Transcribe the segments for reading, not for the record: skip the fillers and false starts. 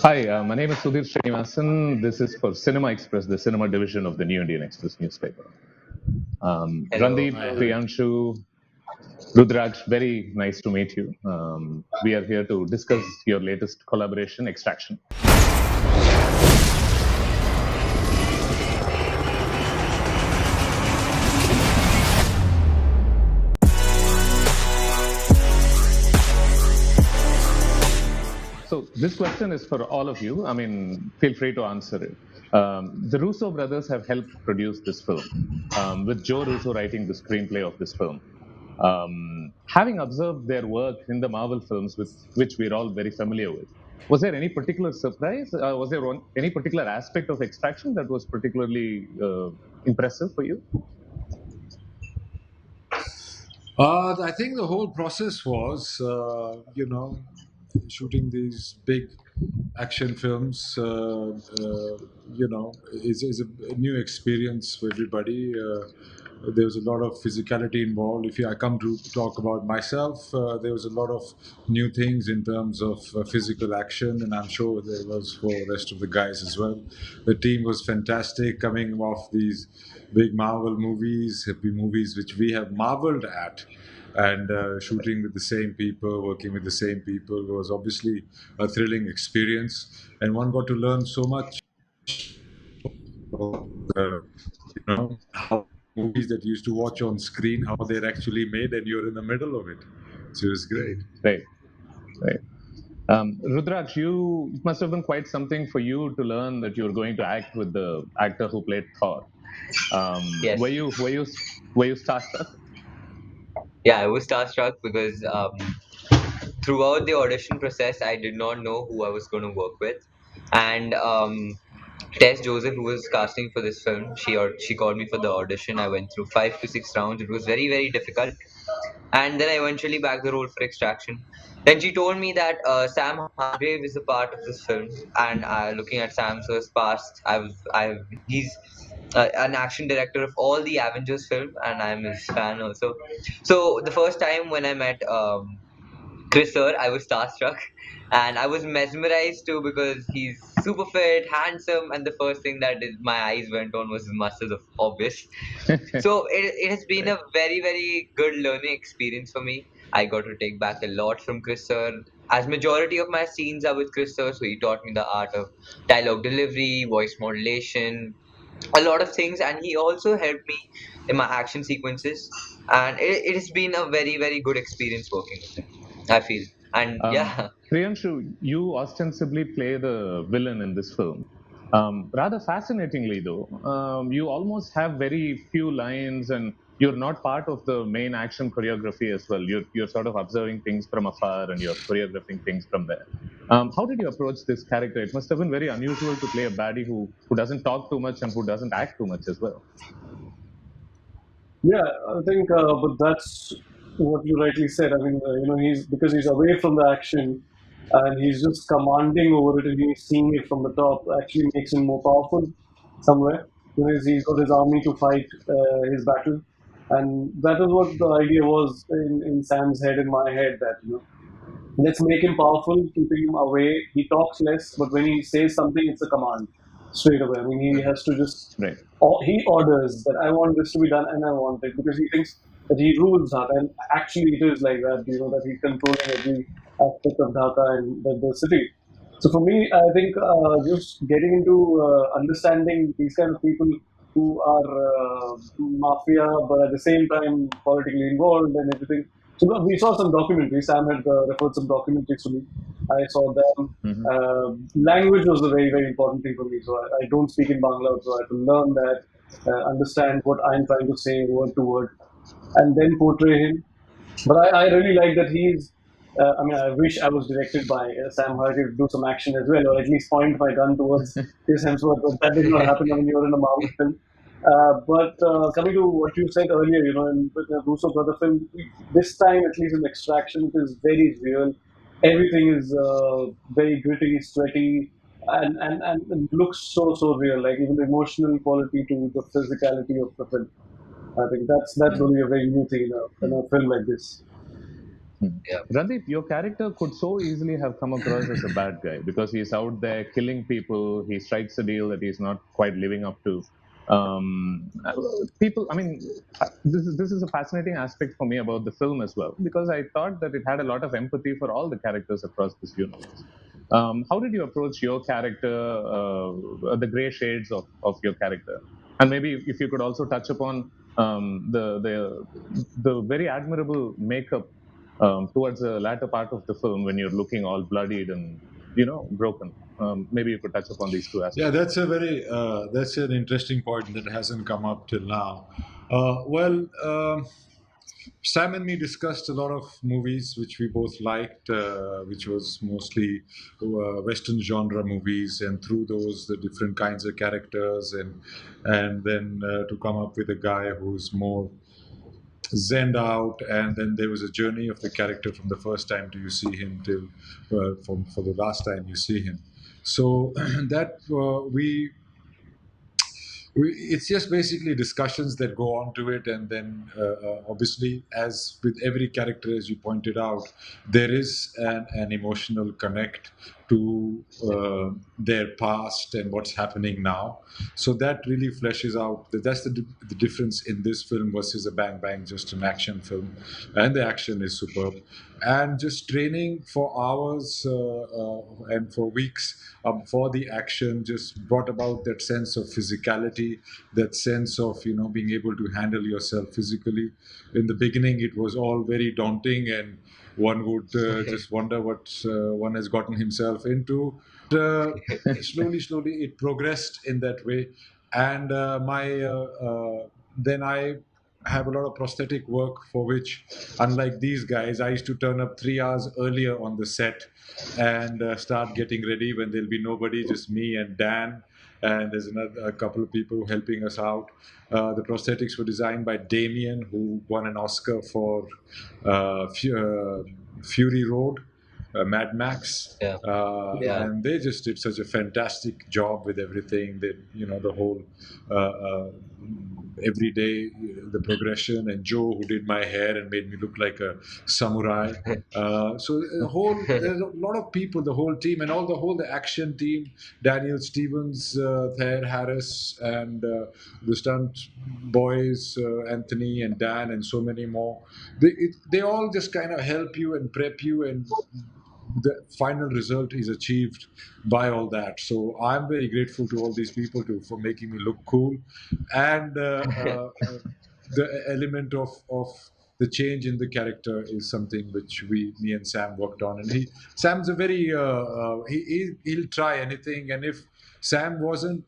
Hi, my name is Sudhir Srinivasan. This is for Cinema Express, the cinema division of the New Indian Express newspaper. Hello, Randeep, hi, hi. Priyanshu, Rudhraksh, very nice to meet you. We are here to discuss your latest collaboration, Extraction. So this question is for all of you. I mean, feel free to answer it. The Russo brothers have helped produce this film, with Joe Russo writing the screenplay of this film. Having observed their work in the Marvel films, with which we're all very familiar with, was there any particular surprise? Was there any particular aspect of Extraction that was particularly impressive for you? I think the whole process was, shooting these big action films, is a new experience for everybody. There was a lot of physicality involved. If I come to talk about myself, there was a lot of new things in terms of physical action, and I'm sure there was for the rest of the guys as well. The team was fantastic, coming off these big Marvel movies, happy movies, which we have marveled at. And shooting with the same people, working with the same people was obviously a thrilling experience, and one got to learn so much. How movies that you used to watch on screen, how they're actually made, and you're in the middle of it. So it was great. Right, right. Rudraksh, it must have been quite something for you to learn that you were going to act with the actor who played Thor. Were Yes. you starstruck? Yeah, I was starstruck because throughout the audition process, I did not know who I was going to work with. And Tess Joseph, who was casting for this film, she called me for the audition. I went through 5 to 6 rounds. It was very, very difficult. And then I eventually bagged the role for Extraction. Then she told me that Sam Hargrave is a part of this film, and looking at Sam's first past, he's an action director of all the Avengers film, and I'm his fan also. So the first time when I met Chris Sir, I was starstruck, and I was mesmerized too because he's super fit, handsome, and the first thing my eyes went on was his muscles, of obvious. So it has been a very, very good learning experience for me. I got to take back a lot from Chris Sir. As majority of my scenes are with Chris Sir, so he taught me the art of dialogue delivery, voice modulation, a lot of things, and he also helped me in my action sequences. And it has been a very, very good experience working with him, I feel. And yeah, Priyanshu, you ostensibly play the villain in this film. Rather fascinatingly, though, you almost have very few lines, and you're not part of the main action choreography as well. You're sort of observing things from afar, and you're choreographing things from there. How did you approach this character? It must have been very unusual to play a baddie who doesn't talk too much and who doesn't act too much as well. Yeah, I think, but that's what you rightly said. I mean, he's because he's away from the action and he's just commanding over it and he's seeing it from the top. Actually, makes him more powerful somewhere. He's got his army to fight his battle, and that is what the idea was in Sam's head, in my head. That let's make him powerful, keeping him away. He talks less, but when he says something, it's a command straight away. I mean, he has to just, Right. he orders that I want this to be done and I want it because he thinks that he rules Dhaka. And actually, it is like that, that he's controlling every aspect of Dhaka and the city. So for me, I think just getting into understanding these kind of people who are mafia, but at the same time politically involved and everything. So we saw some documentaries. Sam had referred some documentaries to me. I saw them. Mhm. Language was a very, very important thing for me. So I don't speak in Bangla, so I had to learn that, understand what I'm trying to say word to word, and then portray him. But I really like that he's. I mean, I wish I was directed by Sam Hardy to do some action as well, or at least point my gun towards his Hemsworth. But that did not happen when you were in a Marvel film. But coming to what you said earlier, in the Russo brother film, this time at least in Extraction, it is very real. Everything is very gritty, sweaty, and looks so real. Like even the emotional quality to the physicality of the film. I think that's really a very new thing in a film like this. Hmm. Yeah. Randeep, your character could so easily have come across as a bad guy because he's out there killing people. He strikes a deal that he's not quite living up to. People, I mean, this is a fascinating aspect for me about the film as well because I thought that it had a lot of empathy for all the characters across this universe. How did you approach your character, the gray shades of your character, and maybe if you could also touch upon the very admirable makeup towards the latter part of the film when you're looking all bloodied and broken. Maybe you could touch upon these two Yeah, aspects. that's a very that's an interesting point that hasn't come up till now. Well, Sam and me discussed a lot of movies which we both liked, which was mostly Western genre movies, and through those the different kinds of characters, and then to come up with a guy who's more zenned out, and then there was a journey of the character from the first time to you see him till for the last time you see him. So that it's just basically discussions that go on to it, and then obviously, as with every character, as you pointed out, there is an emotional connect to their past and what's happening now. So that really fleshes out. That's the difference in this film versus a bang bang, just an action film, and the action is superb. And just training for hours and for weeks for the action just brought about that sense of physicality, that sense of being able to handle yourself physically. In the beginning, it was all very daunting, and one would just wonder what one has gotten himself into. Slowly, it progressed in that way, and my then I have a lot of prosthetic work for which, unlike these guys, I used to turn up 3 hours earlier on the set and start getting ready when there'll be nobody, just me and Dan. And there's a couple of people helping us out. The prosthetics were designed by Damien, who won an Oscar for Fury Road, Mad Max, Yeah. Yeah. and they just did such a fantastic job with everything. That the whole uh, uh, every day the progression, and Joe, who did my hair and made me look like a samurai. So there's a lot of people, the whole team, and the action team, Daniel Stevens, Thayer Harris, and the stunt boys, Anthony and Dan, and so many more. They all just kind of help you and prep you, and the final result is achieved by all that. So I'm very grateful to all these people for making me look cool, and the element of the change in the character is something which me and Sam worked on. And Sam's a very he'll try anything, and if Sam wasn't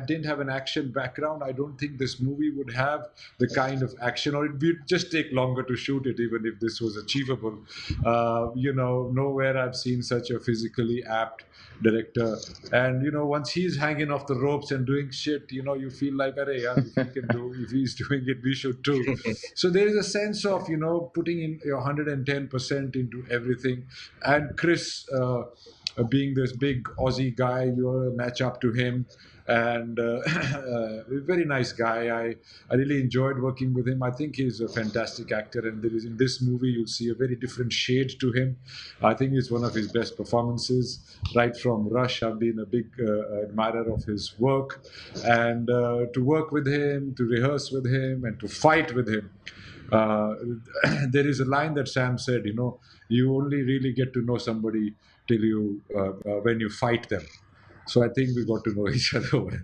didn't have an action background, I don't think this movie would have the kind of action, or it would just take longer to shoot it, even if this was achievable. Nowhere I've seen such a physically apt director. And once he's hanging off the ropes and doing shit, you feel like, Arey, yaar, if he's doing it, we should too. So there is a sense of putting in your 110% into everything. And Chris, being this big Aussie guy, you're a match up to him, and very nice guy. I really enjoyed working with him. I think he's a fantastic actor, and there is, in this movie you'll see a very different shade to him. I think it's one of his best performances. Right from Rush, I've been a big admirer of his work, and to work with him, to rehearse with him, and to fight with him. Uh, there is a line that Sam said, you only really get to know somebody till when you fight them. So I think we got to know each other well.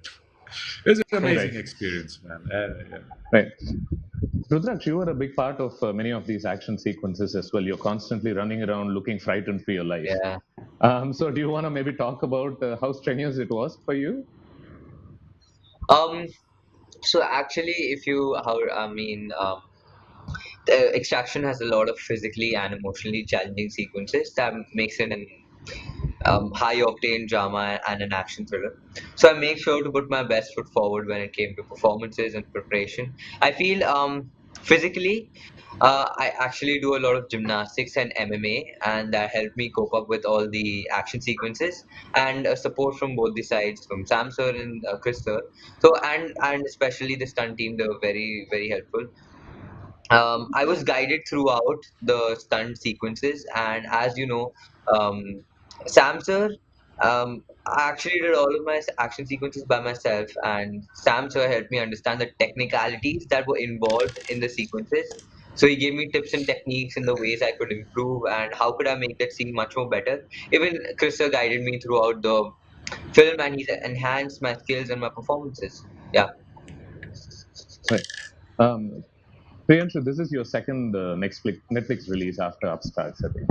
It's an Right, amazing experience, man. Yeah. right. Rudraksh, you were a big part of many of these action sequences as well. You're constantly running around looking frightened for your life. Yeah. So, do you want to maybe talk about how strenuous it was for you? Um. So actually, if you how I mean, the Extraction has a lot of physically and emotionally challenging sequences that makes it an high octane drama and an action thriller. So I make sure to put my best foot forward when it came to performances and preparation. I feel physically, I actually do a lot of gymnastics and MMA, and that helped me cope up with all the action sequences and support from both the sides, from Sam sir and Chris sir. So and especially the stunt team, they were very helpful. I was guided throughout the stunt sequences, and as you know, um, Sam sir, I actually did all of my action sequences by myself, and Sam sir helped me understand the technicalities that were involved in the sequences. So he gave me tips and techniques in the ways I could improve and how could I make that scene much more better. Even Chris sir guided me throughout the film, and he's enhanced my skills and my performances. Yeah. Right. Um, Priyanshu, this is your second Netflix release after Upstarts, I think.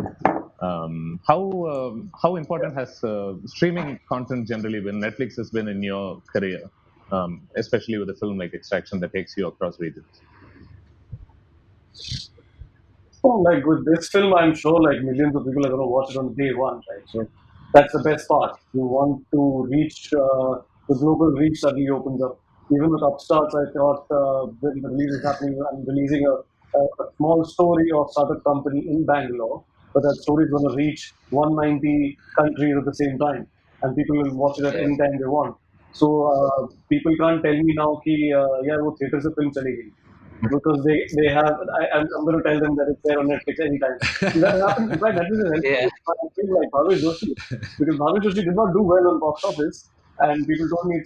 How important has streaming content generally been? Netflix has been in your career, especially with a film like Extraction that takes you across regions. Oh, like with this film, I'm sure like millions of people are going to watch it on day one, right? So that's the best part. You want to reach the global reach suddenly opens up. Even with Upstarts, I thought when the release is happening, I'm releasing a small story of startup company in Bangalore, but that story is going to reach 190 countries at the same time, and people will watch it at Yeah. any time they want. So people can't tell me now कि yeah वो theater से film चलेगी because they have. I'm going to tell them that it's there on Netflix anytime. That happened. In fact, Netflix is Yeah. helping people like Bhavesh Joshi because Bhavesh Joshi did not do well on box office, and people told me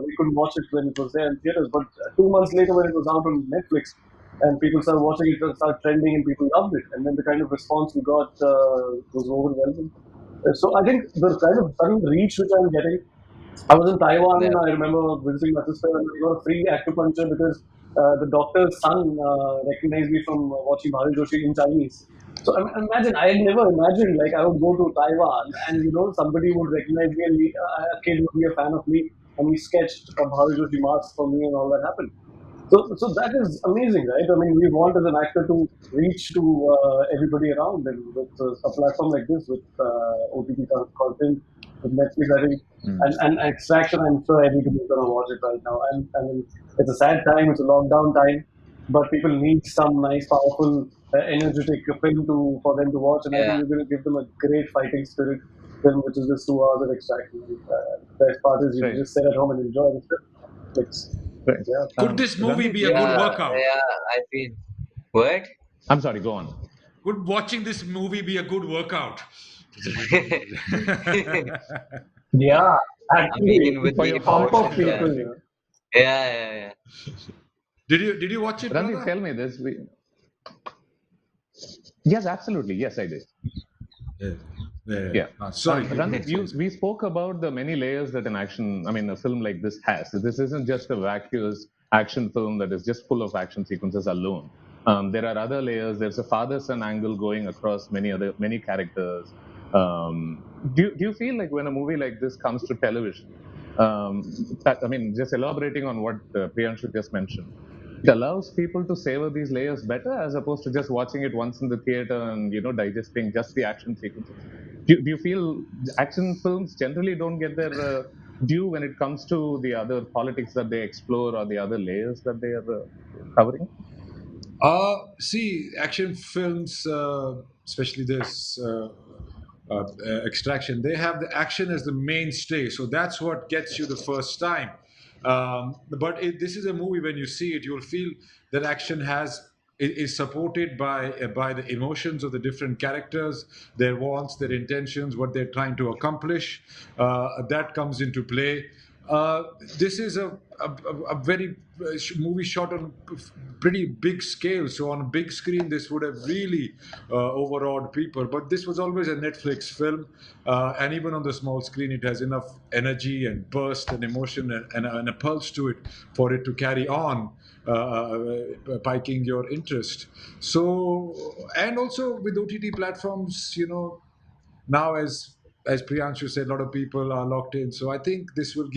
we couldn't watch it when it was there in theaters. But 2 months later, when it was out on Netflix, and people started watching it, it started trending, and people loved it. And then the kind of response we got was overwhelming. So I think the kind of sudden reach which I'm getting. I was in Taiwan. Yeah. I remember visiting my sister, and we got a free acupuncture because the doctor's son recognized me from watching Bhavi Joshi in Chinese. So imagine, I had never imagined like I would go to Taiwan and somebody would recognize me and a kid would be a fan of me and he sketched a Bhavi Joshi mask for me and all that happened. So that is amazing, right? I mean, we want as an actor to reach to everybody around, and with a platform like this, with OTT content, with Netflix, I think, Mm. and Extraction, I'm sure everybody's gonna watch it right now. And I mean, it's a sad time, it's a lockdown time, but people need some nice, powerful, energetic film to for them to watch, and I think Yeah. we're going to give them a great fighting spirit film, which is just 2 hours of Extraction. And, the best part is you can Right. just sit at home and enjoy the film. It's Right. yeah. Could this movie Randeep, be a good Yeah. workout? Yeah. I feel. What? I'm sorry. Go on. Would watching this movie be a good workout? Yeah, I actually, mean, with For the your pump heart up emotions, and yeah. people. everything. Yeah. Yeah, yeah, yeah. Did you watch it, Randeep, brother? tell me this. Yes, absolutely. Yes, I did. Yeah. Yeah. Yeah. Sorry, Randeep, sorry. we spoke about the many layers that a film like this has. This isn't just a vacuous action film that is just full of action sequences alone. There are other layers. There's a father-son angle going across many characters. Do you feel like when a movie like this comes to television, just elaborating on what Priyanshu just mentioned, it allows people to savor these layers better as opposed to just watching it once in the theater and digesting just the action sequences. Do you feel action films generally don't get their due when it comes to the other politics that they explore or the other layers that they are covering? See, action films, especially this Extraction, they have the action as the mainstay, so that's what gets you the first time. But this is a movie. When you see it, you'll feel that action is supported by the emotions of the different characters, their wants, their intentions, what they're trying to accomplish. That comes into play. This is a very movie shot on pretty big scale. So on a big screen, this would have really overawed people. But this was always a Netflix film, and even on the small screen, it has enough energy and burst and emotion and a pulse to it for it to carry on. Piking your interest. So, and also with OTT platforms, now as Priyanshu said, a lot of people are locked in. So I think this will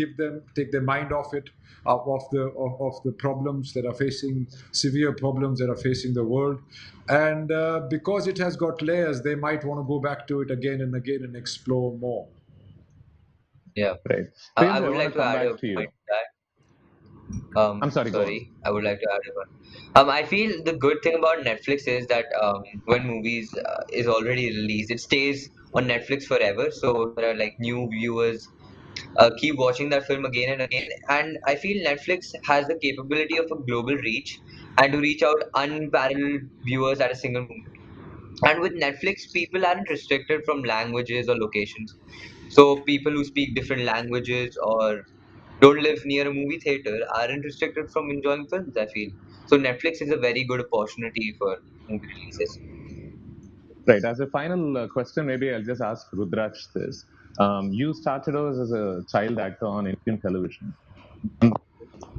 take their mind off it, of the problems that are facing, severe problems that are facing the world, and because it has got layers, they might want to go back to it again and again and explore more. Yeah. Right. I Priyanshu, I would want to like to come add a back to point you. to that. I'm sorry, go on. Sorry, I would like to add a point. I feel the good thing about Netflix is that when movies is already released, it stays on Netflix forever. So there are like new viewers keep watching that film again and again. And I feel Netflix has the capability of a global reach and to reach out unparalleled viewers at a single moment. And with Netflix, people aren't restricted from languages or locations. So people who speak different languages or don't live near a movie theater aren't restricted from enjoying films, I feel. So Netflix is a very good opportunity for movie releases. Right. As a final question, maybe I'll just ask Rudraksh this. You started out as a child actor on Indian television.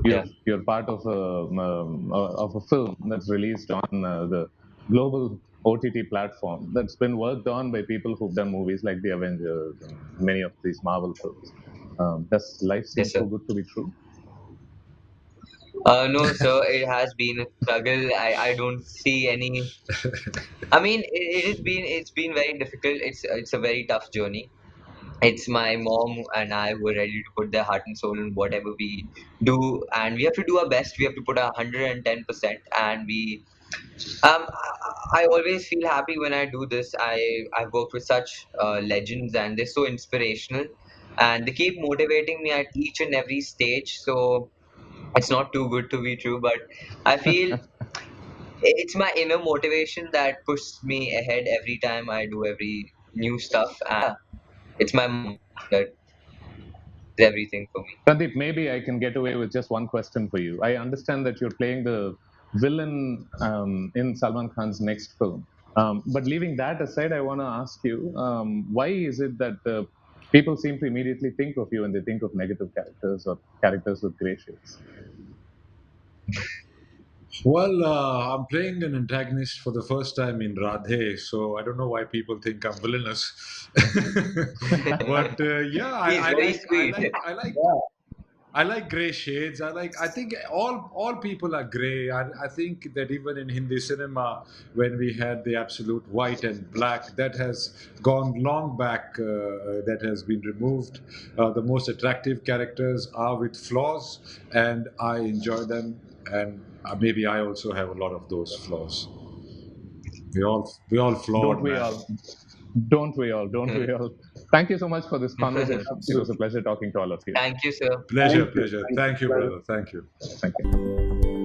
Yeah. You're part of a film that's released on the global OTT platform that's been worked on by people who've done movies like The Avengers and many of these Marvel films. Does life seem Yes, sir. too good to be true? No, sir, it has been a struggle. I don't see any. I mean, it's been very difficult. It's a very tough journey. It's my mom and I were ready to put their heart and soul in whatever we do, and we have to do our best. We have to put 110%, and we I always feel happy when I do this. I've worked with such legends, and they're so inspirational, and they keep motivating me at each and every stage. So it's not too good to be true, but I feel it's my inner motivation that pushes me ahead every time I do every new stuff. And it's my mom that is everything for me. Randeep, maybe I can get away with just one question for you. I understand that you're playing the villain in Salman Khan's next film. But leaving that aside, I want to ask you, why is it that people seem to immediately think of you when they think of negative characters or characters with gray shades? Well, I'm playing an antagonist for the first time in Radhe, so I don't know why people think I'm villainous. But yeah, He's I very like I sweet. like I like Yeah. I like gray shades. I think all people are gray. I think that even in Hindi cinema, when we had the absolute white and black, that has gone long back. That has been removed. The most attractive characters are with flaws, and I enjoy them. And maybe I also have a lot of those flaws. We all Don't flawed, we man. all? Don't we all? Don't we all? Thank you so much for this conversation. It was a Absolutely. pleasure talking to all of you. Thank you, sir. Pleasure, Thank you. pleasure. Thank you. Thank you, Pleasure. brother. Thank you. Thank you.